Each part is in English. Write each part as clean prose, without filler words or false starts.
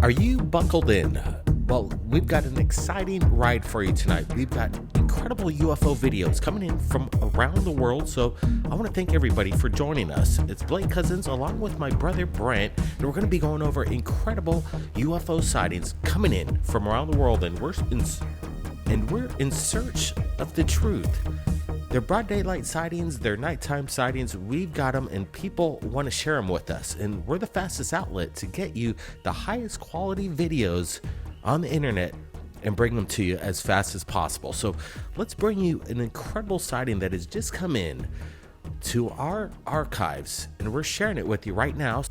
Are you buckled in? Well, we've got an exciting ride for you tonight. We've got incredible UFO videos coming in from around the world, so I want to thank everybody for joining us. It's Blake Cousins along with my brother Brent, and we're going to be going over incredible UFO sightings coming in from around the world, and we're in search of the truth. They're broad daylight sightings, they're nighttime sightings. We've got them, and people want to share them with us, and we're the fastest outlet to get you the highest quality videos on the internet and bring them to you as fast as possible. So let's bring you an incredible sighting that has just come in to our archives, and we're sharing it with you right now.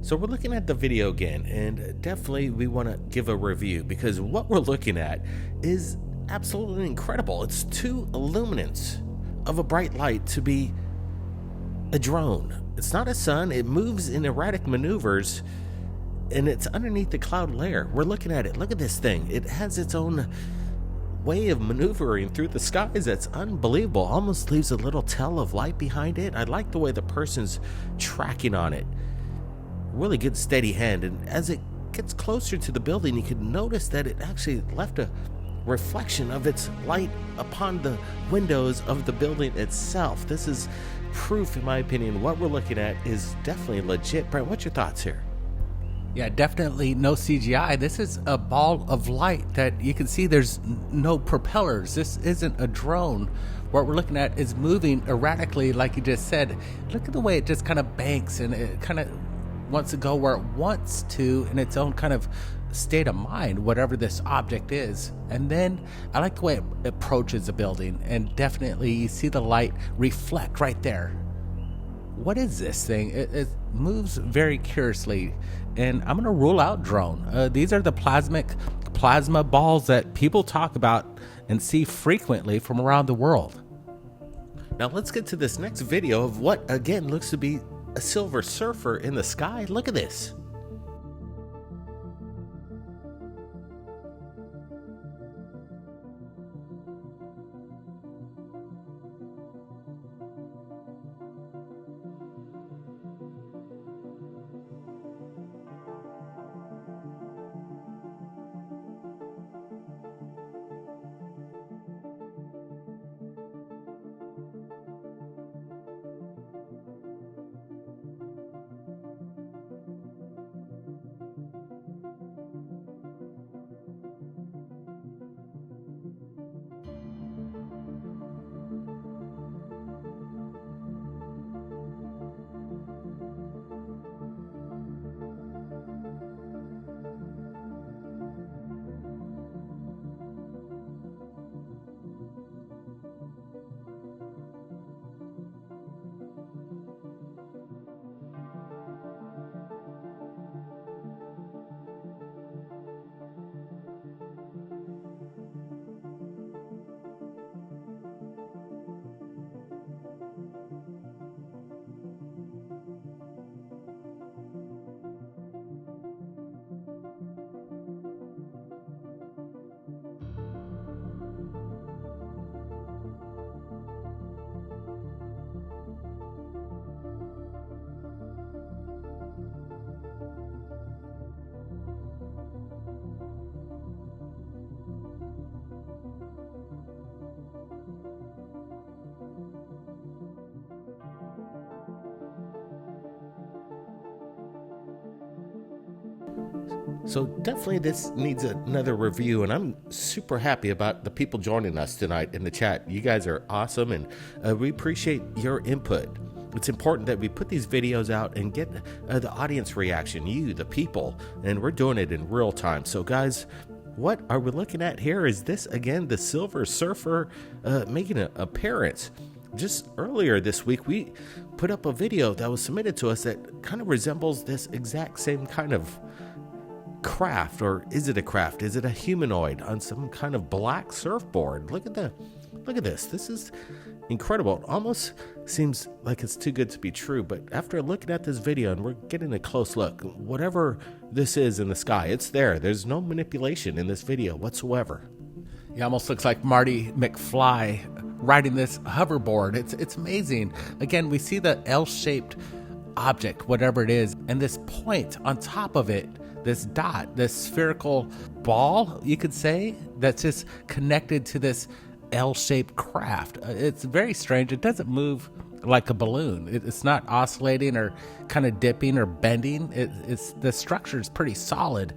So we're looking at the video again, and definitely we want to give a review because what we're looking at is absolutely incredible. It's two illuminants of a bright light to be a drone. It's not a sun. It moves in erratic maneuvers, and it's underneath the cloud layer. We're looking at it. Look at this thing. It has its own way of maneuvering through the skies that's unbelievable. Almost leaves a little tail of light behind it. I like the way the person's tracking on it. Really good steady hand, and as it gets closer to the building, you can notice that it actually left a reflection of its light upon the windows of the building itself. This is proof, in my opinion. What we're looking at is definitely legit. Brent, what's your thoughts here? Yeah, definitely no CGI. This is a ball of light that you can see there's no propellers. This isn't a drone. What we're looking at is moving erratically, like you just said. Look at the way it just kind of banks, and it kind of wants to go where it wants to in its own kind of state of mind, whatever this object is. And then I like the way it approaches the building, and definitely you see the light reflect right there. What is this thing? It moves very curiously, and I'm going to rule out drone. These are the plasma balls that people talk about and see frequently from around the world. Now let's get to this next video of what again looks to be a silver surfer in the sky. Look at this. So definitely this needs another review, and I'm super happy about the people joining us tonight in the chat. You guys are awesome, and we appreciate your input. It's important that we put these videos out and get the audience reaction, you, the people, and we're doing it in real time. So guys, what are we looking at here? Is this again the Silver Surfer making an appearance? Just earlier this week, we put up a video that was submitted to us that kind of resembles this exact same kind of craft. Or is it a craft? Is it a humanoid on some kind of black surfboard? Look at this. This is incredible. It almost seems like it's too good to be true, but after looking at this video and we're getting a close look, whatever this is in the sky, it's there. There's no manipulation in this video whatsoever. It almost looks like Marty McFly riding this hoverboard. It's amazing. Again, we see the L-shaped object, whatever it is, and this point on top of it, this dot, this spherical ball, you could say, that's just connected to this L-shaped craft. It's very strange. It doesn't move like a balloon. It's not oscillating or kind of dipping or bending. It's the structure is pretty solid.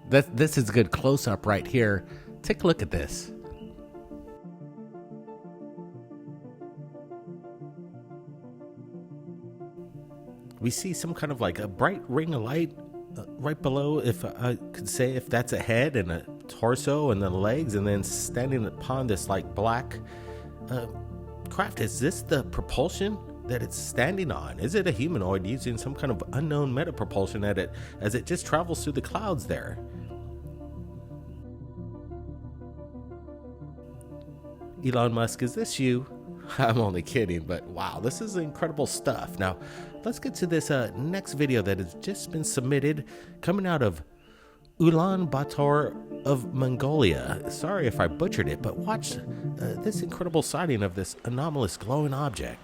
This is a good close-up right here. Take a look at this. We see some kind of like a bright ring of light right below, if I could say, if that's a head and a torso and the legs, and then standing upon this like black craft. Is this the propulsion that it's standing on? Is it a humanoid using some kind of unknown meta propulsion at it as it just travels through the clouds there? Elon Musk, is this you? I'm only kidding, but wow, this is incredible stuff. Now, let's get to this next video that has just been submitted, coming out of Ulaanbaatar of Mongolia. Sorry if I butchered it, but watch this incredible sighting of this anomalous glowing object.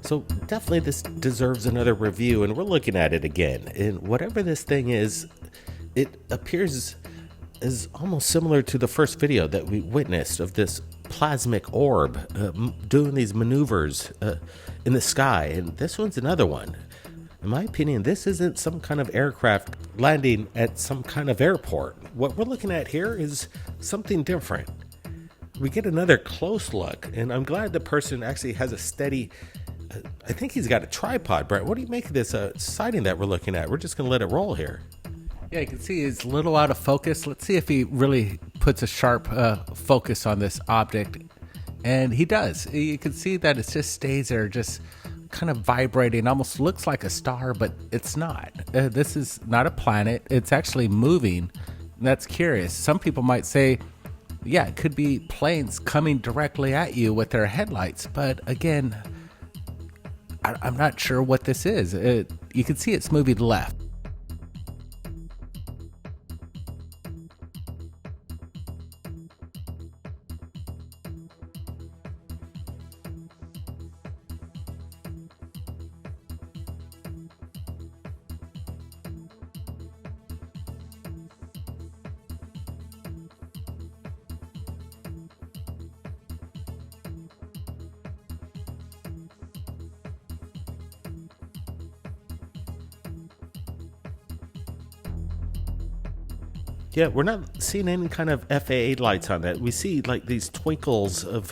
So definitely this deserves another review, and we're looking at it again. And whatever this thing is, it appears as almost similar to the first video that we witnessed of this plasmic orb doing these maneuvers in the sky. And this one's another one. In my opinion, this isn't some kind of aircraft landing at some kind of airport. What we're looking at here is something different. We get another close look, and I'm glad the person actually has a steady, I think he's got a tripod. Brent, what do you make of this sighting that we're looking at? We're just going to let it roll here. Yeah, you can see he's a little out of focus. Let's see if he really puts a sharp focus on this object. And he does. You can see that it just stays there, just kind of vibrating. Almost looks like a star, but it's not. This is not a planet. It's actually moving. That's curious. Some people might say, yeah, it could be planes coming directly at you with their headlights. But again, I'm not sure what this is. You can see it's moving left. Yeah, we're not seeing any kind of FAA lights on that. We see like these twinkles of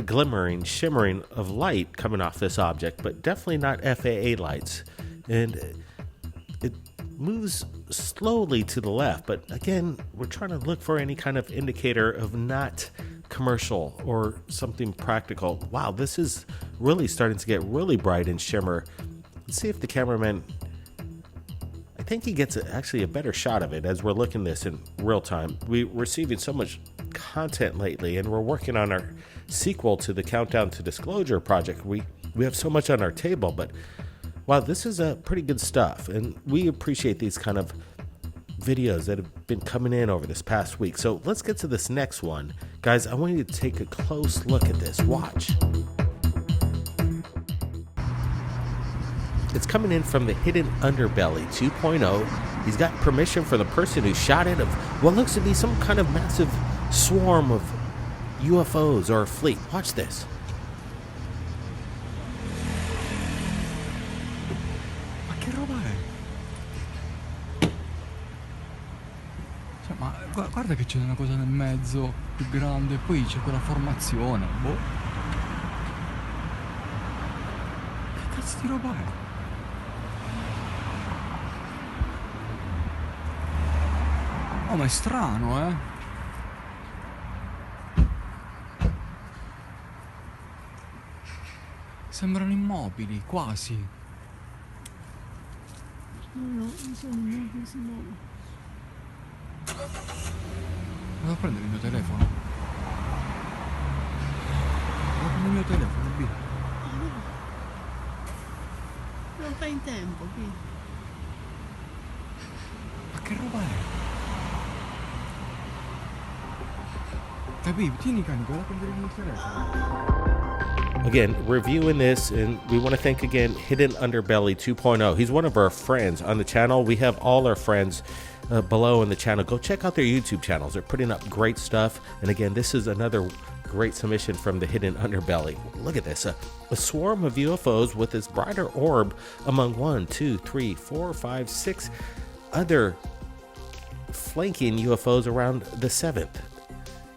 glimmering, shimmering of light coming off this object, but definitely not FAA lights. And it moves slowly to the left, but again, we're trying to look for any kind of indicator of not commercial or something practical. Wow, this is really starting to get really bright and shimmer. Let's see if the cameraman, I think he gets actually a better shot of it as we're looking this in real time. We're receiving so much content lately, and we're working on our sequel to the Countdown to Disclosure project. We have so much on our table, but wow, this is pretty good stuff, and we appreciate these kind of videos that have been coming in over this past week. So let's get to this next one. Guys, I want you to take a close look at this. Watch. It's coming in from the Hidden Underbelly 2.0. He's got permission from the person who shot it of what looks to be some kind of massive swarm of UFOs or a fleet. Watch this. Ma che roba è? Cioè, ma guarda che c'è una cosa nel mezzo più grande, poi c'è quella formazione. Boh. Che cazzo di roba è? Oh, ma è strano, eh? Sembrano immobili, quasi. No, non sono immobili, si muovono. Vado a prendere il mio telefono. Vado a prendere il mio telefono, via. Non fai in tempo, qui. Ma che roba è? Capì? Tieni carico, vado a prendere il mio telefono. Again, reviewing this, and we want to thank again Hidden Underbelly 2.0. He's one of our friends on the channel. We have all our friends below in the channel. Go check out their YouTube channels. They're putting up great stuff. And again, this is another great submission from the Hidden Underbelly. Look at this. A swarm of UFOs with this brighter orb among 1, 2, 3, 4, 5, 6 other flanking UFOs around the seventh.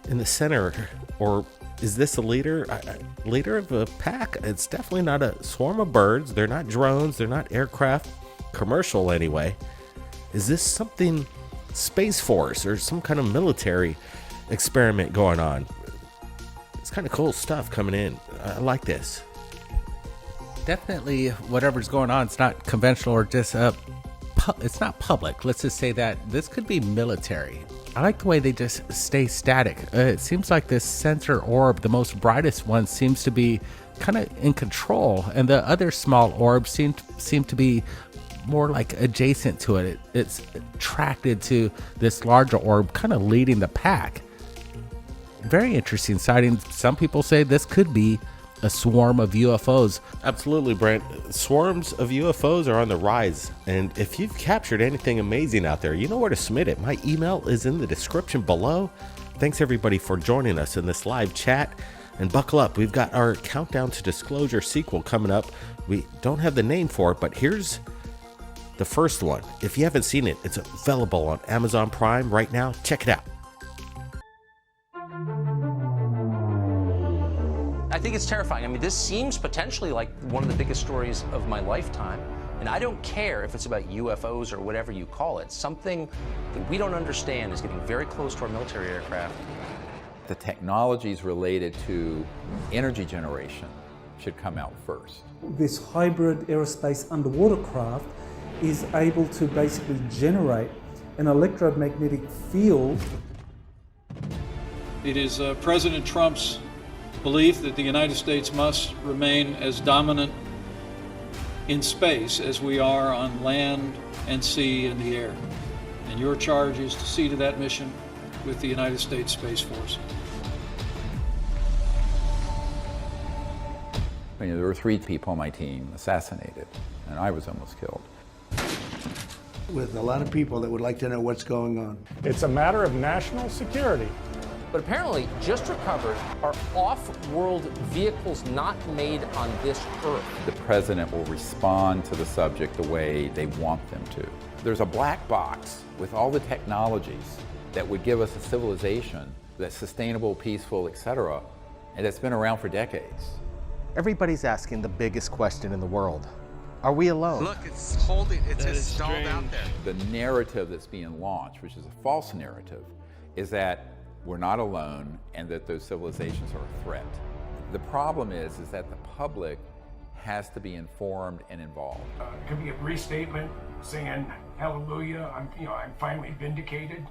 In the center, or is this a leader of a pack? It's definitely not a swarm of birds. They're not drones. They're not aircraft. Commercial anyway. Is this something Space Force or some kind of military experiment going on? It's kind of cool stuff coming in. I like this. Definitely whatever's going on, it's not conventional or just it's not public. Let's just say that this could be military. I like the way they just stay static. It seems like this center orb, the most brightest one, seems to be kind of in control, and the other small orbs seem to be more like adjacent to it. It's attracted to this larger orb, kind of leading the pack. Very interesting sighting. Some people say this could be a swarm of UFOs. Absolutely, Brent. Swarms of UFOs are on the rise, and if you've captured anything amazing out there, you know where to submit it. My email is in the description below. Thanks everybody for joining us in this live chat, and buckle up. We've got our Countdown to Disclosure sequel coming up. We don't have the name for it, but here's The first one, if you haven't seen it, it's available on Amazon Prime right now. Check it out. I think it's terrifying. I mean, this seems potentially like one of the biggest stories of my lifetime. And I don't care if it's about UFOs or whatever you call it. Something that we don't understand is getting very close to our military aircraft. The technologies related to energy generation should come out first. This hybrid aerospace underwater craft is able to basically generate an electromagnetic field. It is President Trump's belief that the United States must remain as dominant in space as we are on land and sea and the air. And your charge is to see to that mission with the United States Space Force. There were 3 people on my team assassinated, and I was almost killed. With a lot of people that would like to know what's going on. It's a matter of national security. But apparently, just recovered are off-world vehicles not made on this Earth. The president will respond to the subject the way they want them to. There's a black box with all the technologies that would give us a civilization that's sustainable, peaceful, etc., and that's been around for decades. Everybody's asking the biggest question in the world. Are we alone? Look, it's just stalled out there. The narrative that's being launched, which is a false narrative, is that we're not alone and that those civilizations are a threat. The problem is that the public has to be informed and involved. It could be a restatement saying, hallelujah, I'm finally vindicated.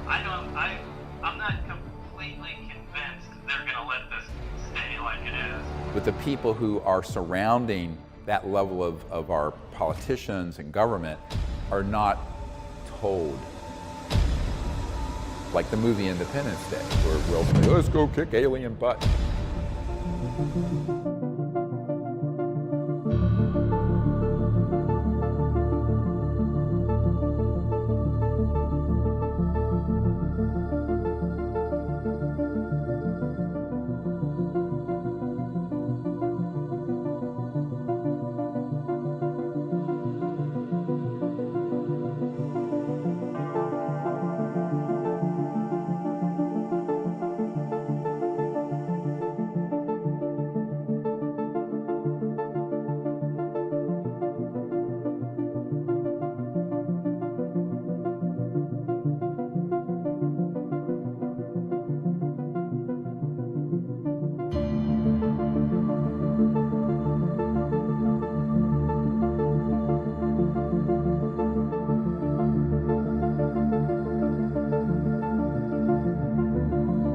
I'm not completely convinced they're gonna let this stay like it is. But the people who are surrounding that level of our politicians and government are not told. Like the movie Independence Day, where Will says, let's go kick alien butt.